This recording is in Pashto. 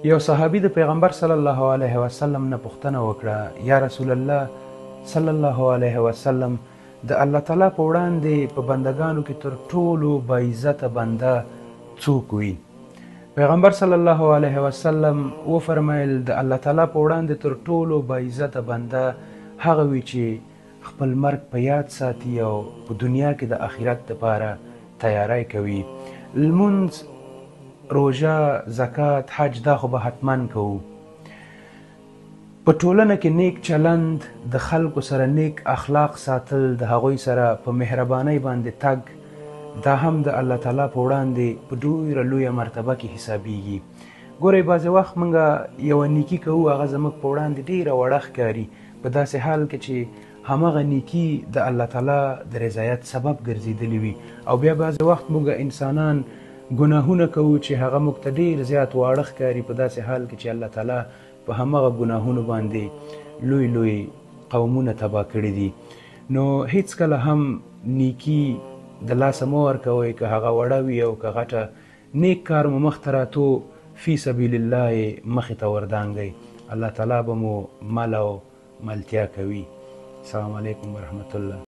یو صحابي د پیغمبر صلی الله علیه وسلم نه پوښتنه وکړه، یا رسول الله صلی الله علیه وسلم، د الله تعالی په وړاندې په بندگانو کې تر ټولو باعزته بنده څوک وي؟ پیغمبر صلی الله علیه وسلم وفرمایل د الله تعالی په وړاندې تر ټولو باعزته بنده هغه وي چې خپل مرګ په یاد ساتي او په دنیا کې د آخرت لپاره تیاری کوي. لمونځ، روژه، زکات، حج دا خو به حتما کوو. په ټولنه کې نیک چلند، د خلکو سره نیک اخلاق ساتل، د هغوی سره په مهربانۍ باندې تګ، دا هم د الله تعالی په وړاندې په ډېره لویه مرتبه کې حسابیږي. ګورئ، بعضې وخت موږ یوه نیکي کوو، هغه زموږ په وړاندې ډېره وړه ښکاري، په داسې حال کې چې همغه نیکي د الله تعالی د رضایت سبب ګرځېدلې وي. او بیا بعضې وخت موږ انسانان ګناهونه کوو چې هغه موږ ته ډېر زیات واړه ښکاري، په داسې حال کې چې الله تعالی په همغه ګناهونو باندې لوی لوی قومونه تباه کړي دي. نو هیڅکله هم نیکي د لاسه مه ورکوئ، که هغه وړه وي او که غټه. نیک کار مو مخته راتو، فی سبیل الله یې مخې ته وردانګئ. الله تعالی به مو مل او ملتیا کوي. السلام علیکم ورحمة الله.